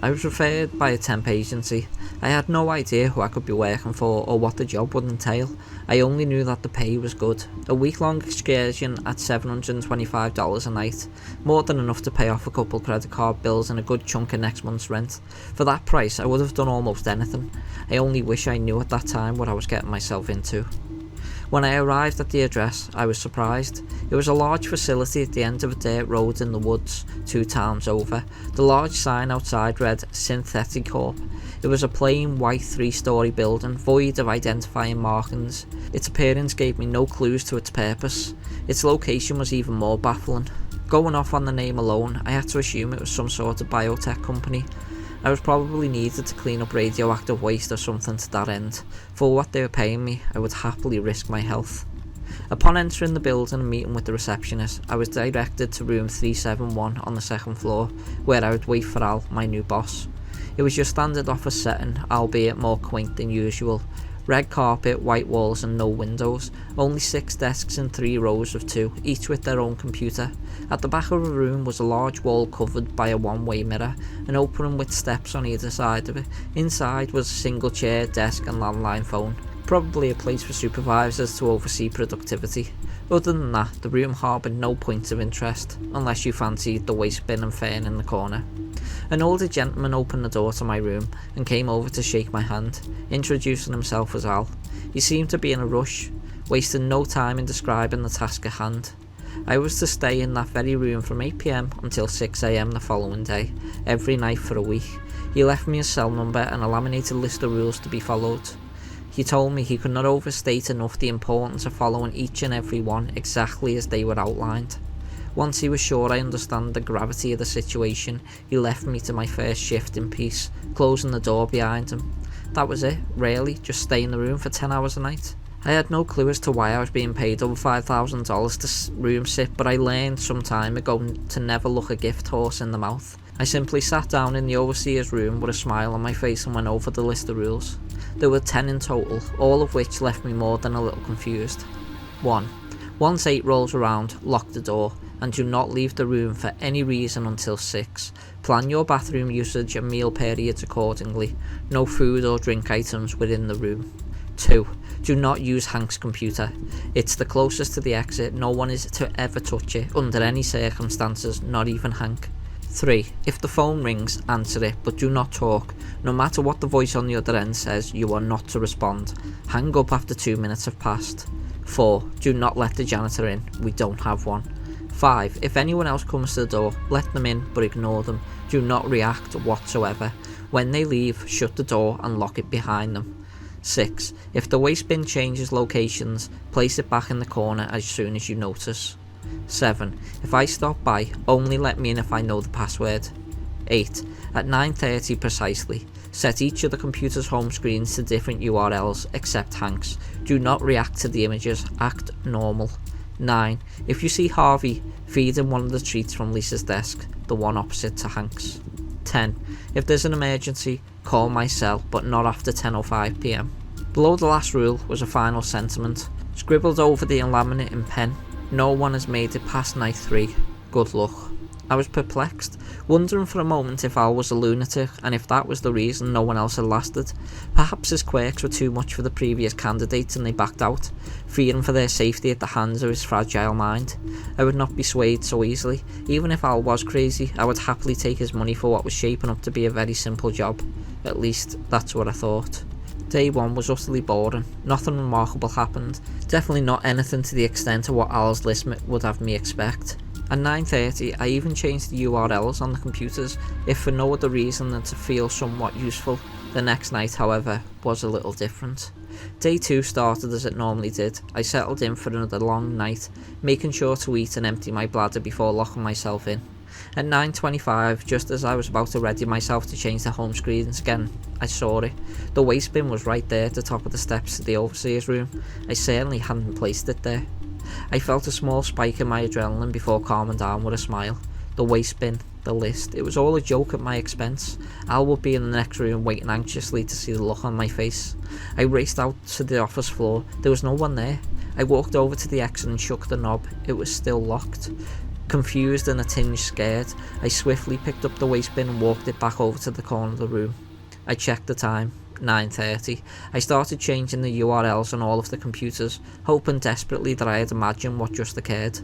I was referred by a temp agency. I had no idea who I could be working for or what the job would entail. I only knew that the pay was good. A week-long excursion at $725 a night, more than enough to pay off a couple credit card bills and a good chunk of next month's rent. For that price, I would have done almost anything. I only wish I knew at that time what I was getting myself into. When I arrived at the address, I was surprised. It was a large facility at the end of a dirt road in the woods, 2 towns over. The large sign outside read Synthetic Corp. It was a plain white 3-storey building, void of identifying markings. Its appearance gave me no clues to its purpose. Its location was even more baffling. Going off on the name alone, I had to assume it was some sort of biotech company. I was probably needed to clean up radioactive waste or something to that end. For what they were paying me, I would happily risk my health. Upon entering the building and meeting with the receptionist, I was directed to room 371 on the 2nd floor, where I would wait for Al, my new boss. It was your standard office setting, albeit more quaint than usual. Red carpet, white walls and no windows. Only 6 desks in 3 rows of 2, each with their own computer. At the back of the room was a large wall covered by a one-way mirror, an opening with steps on either side of it. Inside was a single chair, desk and landline phone. Probably a place for supervisors to oversee productivity. Other than that, the room harboured no points of interest, unless you fancied the waste bin and fern in the corner. An older gentleman opened the door to my room and came over to shake my hand, introducing himself as Al. He seemed to be in a rush, wasting no time in describing the task at hand. I was to stay in that very room from 8 PM until 6 AM the following day, every night for a week. He left me a cell number and a laminated list of rules to be followed. He told me he could not overstate enough the importance of following each and every one exactly as they were outlined. Once he was sure I understand the gravity of the situation, he left me to my first shift in peace, closing the door behind him. That was it, really, just stay in the room for 10 hours a night. I had no clue as to why I was being paid over $5,000 to room sit, but I learned some time ago to never look a gift horse in the mouth. I simply sat down in the overseer's room with a smile on my face and went over the list of rules. There were 10 in total, all of which left me more than a little confused. 1. Once 8 rolls around, lock the door, and do not leave the room for any reason until 6. Plan your bathroom usage and meal periods accordingly. No food or drink items within the room. 2. Do not use Hank's computer. It's the closest to the exit. No one is to ever touch it, under any circumstances, not even Hank. 3. If the phone rings, answer it, but do not talk. No matter what the voice on the other end says, you are not to respond. Hang up after 2 minutes have passed. 4. Do not let the janitor in. We don't have one. 5. If anyone else comes to the door, let them in, but ignore them. Do not react whatsoever. When they leave, shut the door and lock it behind them. 6. If the waste bin changes locations, place it back in the corner as soon as you notice. 7. If I stop by, only let me in if I know the password. 8. At 9:30 precisely, set each of the computer's home screens to different URLs except Hank's. Do not react to the images, act normal. 9. If you see Harvey, feed him one of the treats from Lisa's desk, the one opposite to Hank's. 10. If there's an emergency, call my cell, but not after 10:05 PM. Below the last rule was a final sentiment, scribbled over the laminate in pen. No one has made it past night 3. Good luck. I was perplexed, wondering for a moment if Al was a lunatic, and if that was the reason no one else had lasted. Perhaps his quirks were too much for the previous candidates and they backed out, fearing for their safety at the hands of his fragile mind. I would not be swayed so easily. Even if Al was crazy, I would happily take his money for what was shaping up to be a very simple job. At least, that's what I thought. Day 1 was utterly boring. Nothing remarkable happened. Definitely not anything to the extent of what Al's list would have me expect. At 9:30, I even changed the URLs on the computers, if for no other reason than to feel somewhat useful. The next night, however, was a little different. Day 2 started as it normally did. I settled in for another long night, making sure to eat and empty my bladder before locking myself in. At 9:25, just as I was about to ready myself to change the home screens again, I saw it. The waste bin was right there at the top of the steps to the overseer's room. I certainly hadn't placed it there. I felt a small spike in my adrenaline before calming down with a smile. The waste bin, the list, it was all a joke at my expense. Al would be in the next room waiting anxiously to see the look on my face. I raced out to the office floor. There was no one there. I walked over to the exit and shook the knob. It was still locked. Confused and a tinge scared, I swiftly picked up the waste bin and walked it back over to the corner of the room. I checked the time, 9:30. I started changing the URLs on all of the computers, hoping desperately that I had imagined what just occurred.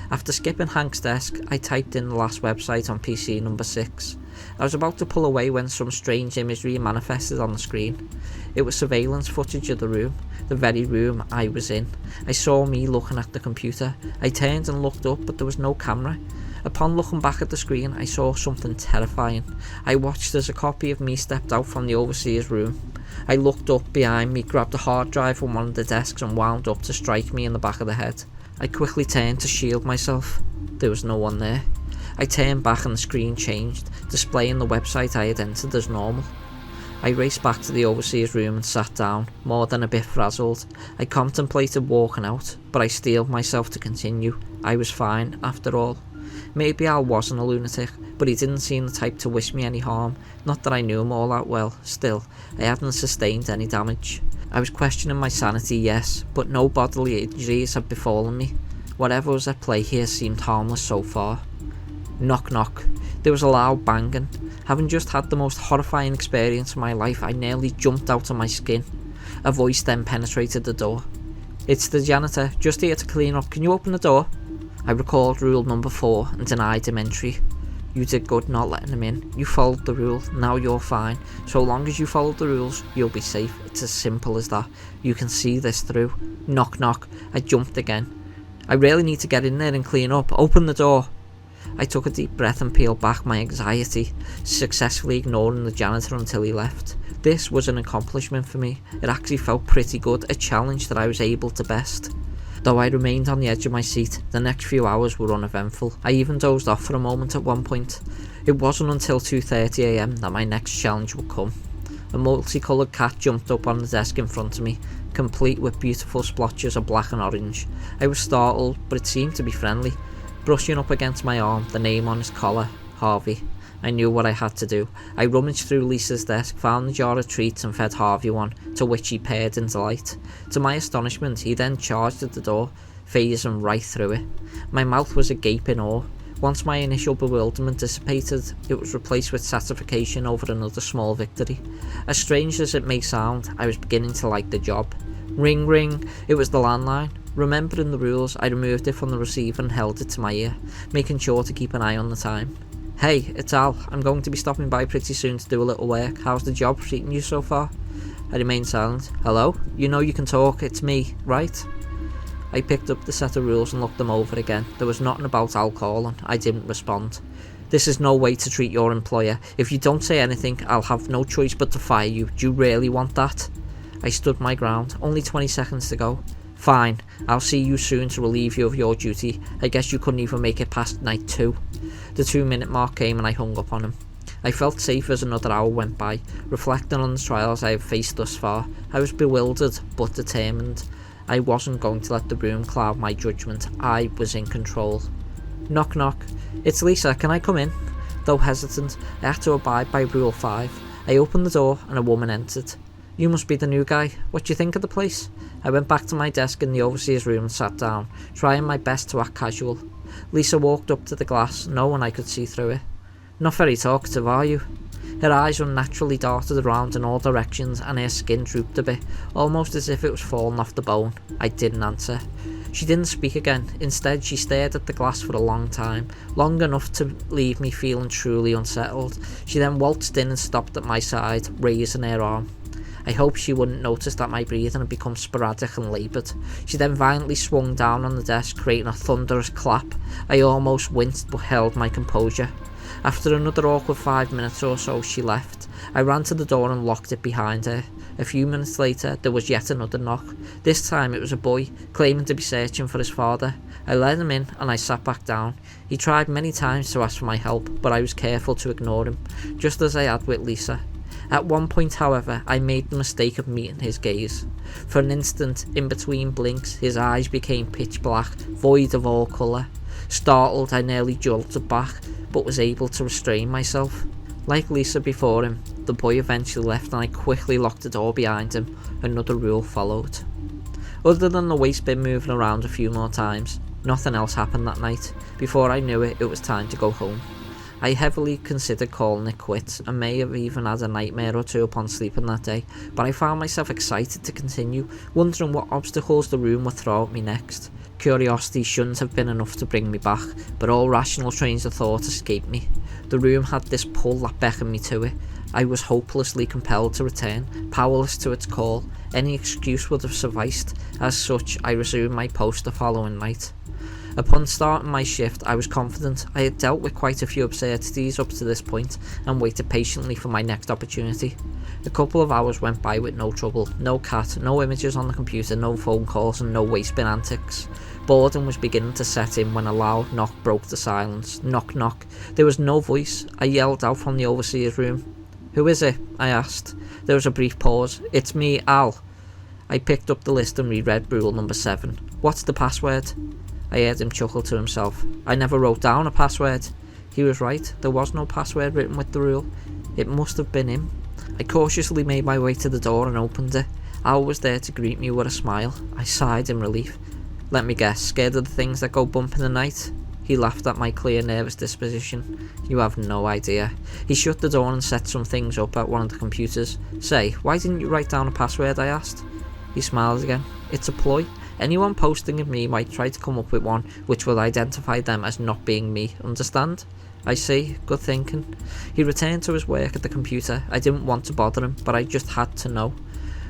After skipping Hank's desk, I typed in the last website on PC number 6. I was about to pull away when some strange imagery manifested on the screen. It was surveillance footage of the room, the very room I was in. I saw me looking at the computer. I turned and looked up, but there was no camera. Upon looking back at the screen, I saw something terrifying. I watched as a copy of me stepped out from the overseer's room. I looked up behind me, grabbed a hard drive from one of the desks and wound up to strike me in the back of the head. I quickly turned to shield myself. There was no one there. I turned back and the screen changed, displaying the website I had entered as normal. I raced back to the overseer's room and sat down, more than a bit frazzled. I contemplated walking out, but I steeled myself to continue. I was fine, after all. Maybe Al wasn't a lunatic, but he didn't seem the type to wish me any harm. Not that I knew him all that well. Still, I hadn't sustained any damage. I was questioning my sanity, yes, but no bodily injuries had befallen me. Whatever was at play here seemed harmless so far. Knock knock. There was a loud banging. Having just had the most horrifying experience of my life, I nearly jumped out of my skin. A voice then penetrated the door. "It's the janitor, just here to clean up. Can you open the door?" I recalled rule number 4 and denied him entry. "You did good not letting him in. You followed the rule, now you're fine. So long as you followed the rules, you'll be safe. It's as simple as that. You can see this through." Knock knock. I jumped again. "I really need to get in there and clean up. Open the door." I took a deep breath and peeled back my anxiety, successfully ignoring the janitor until he left. This was an accomplishment for me. It actually felt pretty good, a challenge that I was able to best. Though I remained on the edge of my seat, the next few hours were uneventful. I even dozed off for a moment at one point. It wasn't until 2:30 AM that my next challenge would come. A multicoloured cat jumped up on the desk in front of me, complete with beautiful splotches of black and orange. I was startled, but it seemed to be friendly. Brushing up against my arm, the name on his collar, Harvey. I knew what I had to do. I rummaged through Lisa's desk, found the jar of treats and fed Harvey one, to which he purred in delight. To my astonishment, he then charged at the door, phasing right through it. My mouth was agape in awe. Once my initial bewilderment dissipated, it was replaced with satisfaction over another small victory. As strange as it may sound, I was beginning to like the job. Ring ring, it was the landline. Remembering the rules, I removed it from the receiver and held it to my ear, making sure to keep an eye on the time. "Hey, it's Al. I'm going to be stopping by pretty soon to do a little work. How's the job treating you so far?" I remained silent. "Hello? You know you can talk. It's me, right?" I picked up the set of rules and looked them over again. There was nothing about Al calling. I didn't respond. "This is no way to treat your employer. If you don't say anything, I'll have no choice but to fire you. Do you really want that?" I stood my ground. Only 20 seconds to go. "Fine, I'll see you soon to relieve you of your duty. I guess you couldn't even make it past night 2. The 2-minute mark came and I hung up on him. I felt safe as another hour went by, reflecting on the trials I have faced thus far. I was bewildered, but determined. I wasn't going to let the room cloud my judgment. I was in control. Knock knock. "It's Lisa, can I come in?" Though hesitant, I had to abide by rule 5. I opened the door and a woman entered. "You must be the new guy. What do you think of the place?" I went back to my desk in the overseer's room and sat down, trying my best to act casual. Lisa walked up to the glass, knowing I could see through it. "Not very talkative, are you?" Her eyes unnaturally darted around in all directions and her skin drooped a bit, almost as if it was falling off the bone. I didn't answer. She didn't speak again. Instead, she stared at the glass for a long time, long enough to leave me feeling truly unsettled. She then waltzed in and stopped at my side, raising her arm. I hoped she wouldn't notice that my breathing had become sporadic and laboured. She then violently swung down on the desk, creating a thunderous clap. I almost winced but held my composure. After another awkward 5 minutes or so, she left. I ran to the door and locked it behind her. A few minutes later, there was yet another knock. This time it was a boy, claiming to be searching for his father. I let him in and I sat back down. He tried many times to ask for my help, but I was careful to ignore him, just as I had with Lisa. At one point, however, I made the mistake of meeting his gaze. For an instant, in between blinks, his eyes became pitch black, void of all colour. Startled, I nearly jolted back, but was able to restrain myself. Like Lisa before him, the boy eventually left and I quickly locked the door behind him. Another rule followed. Other than the waste bin moving around a few more times, Nothing else happened that night. Before I knew it, it was time to go home. I heavily considered calling it quits and may have even had a nightmare or two upon sleeping that day, but I found myself excited to continue, wondering what obstacles the room would throw at me next. Curiosity shouldn't have been enough to bring me back, but all rational trains of thought escaped me. The room had this pull that beckoned me to it. I was hopelessly compelled to return, powerless to its call. Any excuse would have sufficed. As such, I resumed my post the following night. Upon starting my shift, I was confident. I had dealt with quite a few absurdities up to this point and waited patiently for my next opportunity. A couple of hours went by with no trouble, no cat, no images on the computer, no phone calls and no waste bin antics. Boredom was beginning to set in when a loud knock broke the silence. Knock, knock. There was no voice. I yelled out from the overseer's room. "Who is it?" I asked. There was a brief pause. "It's me, Al." I picked up the list and reread rule number 7. "What's the password?" I heard him chuckle to himself. "I never wrote down a password." He was right. There was no password written with the rule. It must have been him. I cautiously made my way to the door and opened it. Al was there to greet me with a smile. I sighed in relief. "Let me guess, scared of the things that go bump in the night?" He laughed at my clear, nervous disposition. "You have no idea." He shut the door and set some things up at one of the computers. "Say, why didn't you write down a password?" I asked. He smiled again. "It's a ploy. Anyone posting of me might try to come up with one which will identify them as not being me, understand?" "I see, good thinking." He returned to his work at the computer. I didn't want to bother him, but I just had to know.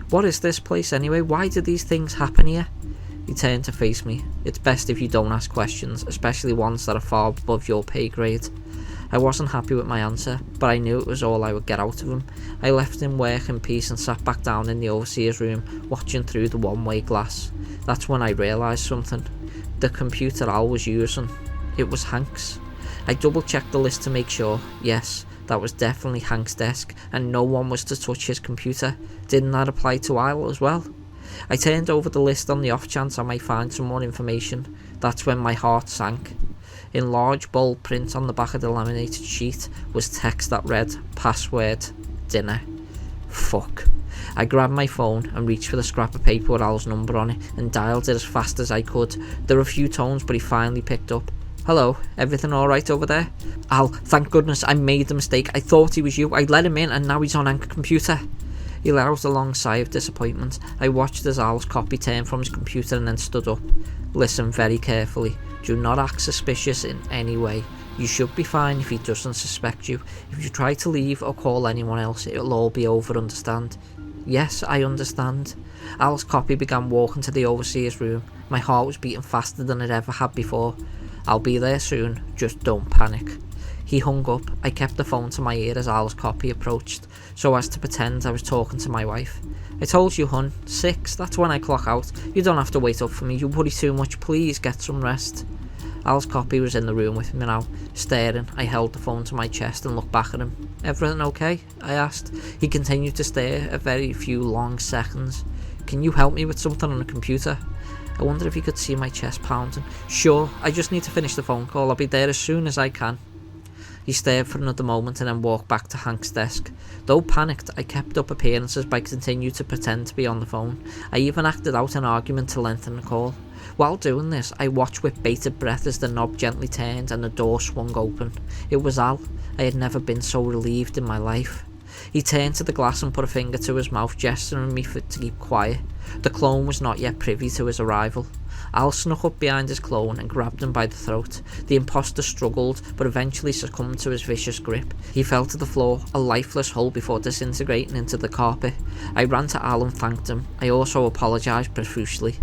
"What is this place anyway? Why do these things happen here?" He turned to face me. "It's best if you don't ask questions, especially ones that are far above your pay grade." I wasn't happy with my answer, but I knew it was all I would get out of him. I left him work in peace and sat back down in the overseer's room, watching through the one-way glass. That's when I realised something. The computer Al was using, it was Hank's. I double-checked the list to make sure. Yes, that was definitely Hank's desk, and no one was to touch his computer. Didn't that apply to Al as well? I turned over the list on the off chance I might find some more information. That's when my heart sank. In large bold print on the back of the laminated sheet was text that read, "Password, dinner." Fuck. I grabbed my phone and reached for the scrap of paper with Al's number on it and dialed it as fast as I could. There were a few tones, but he finally picked up. "Hello, everything alright over there?" "Al, thank goodness, I made the mistake. I thought he was you. I let him in and now he's on Anchor computer." He let out a long sigh of disappointment. I watched as Al's copy turned from his computer and then stood up. "Listen very carefully. Do not act suspicious in any way. You should be fine if he doesn't suspect you. If you try to leave or call anyone else, it'll all be over, understand?" "Yes, I understand." Al's copy began walking to the overseer's room. My heart was beating faster than it ever had before. "I'll be there soon, just don't panic." He hung up. I kept the phone to my ear as Al's copy approached, so as to pretend I was talking to my wife. "I told you, hun, 6, that's when I clock out. You don't have to wait up for me, you worry too much, please get some rest." Al's copy was in the room with me now. Staring, I held the phone to my chest and looked back at him. "Everything okay?" I asked. He continued to stare a very few long seconds. "Can you help me with something on the computer?" I wondered if he could see my chest pounding. "Sure, I just need to finish the phone call. I'll be there as soon as I can." He stared for another moment and then walked back to Hank's desk. Though panicked, I kept up appearances by continuing to pretend to be on the phone. I even acted out an argument to lengthen the call. While doing this, I watched with bated breath as the knob gently turned and the door swung open. It was Al. I had never been so relieved in my life. He turned to the glass and put a finger to his mouth, gesturing me to keep quiet. The clone was not yet privy to his arrival. Al snuck up behind his clone and grabbed him by the throat. The imposter struggled, but eventually succumbed to his vicious grip. He fell to the floor, a lifeless hull before disintegrating into the carpet. I ran to Al and thanked him. I also apologised profusely.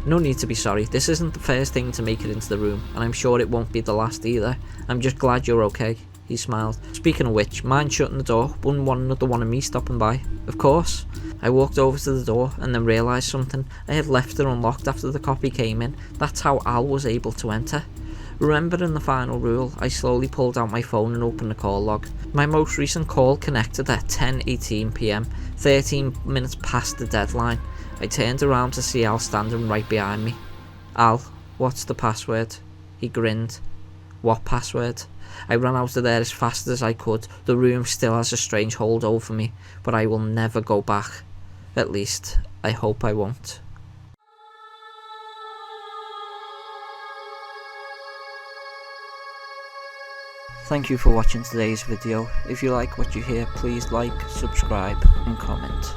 "No need to be sorry. This isn't the first thing to make it into the room, and I'm sure it won't be the last either. I'm just glad you're okay." He smiled. "Speaking of which, mind shutting the door? Wouldn't want another one of me stopping by." "Of course." I walked over to the door and then realised something. I had left it unlocked after the copy came in. That's how Al was able to enter. Remembering the final rule, I slowly pulled out my phone and opened the call log. My most recent call connected at 10:18 PM, 13 minutes past the deadline. I turned around to see Al standing right behind me. "Al, what's the password?" He grinned. "What password?" I ran out of there as fast as I could. The room still has a strange hold over me, but I will never go back. At least, I hope I won't. Thank you for watching today's video. If you like what you hear, please like, subscribe and comment.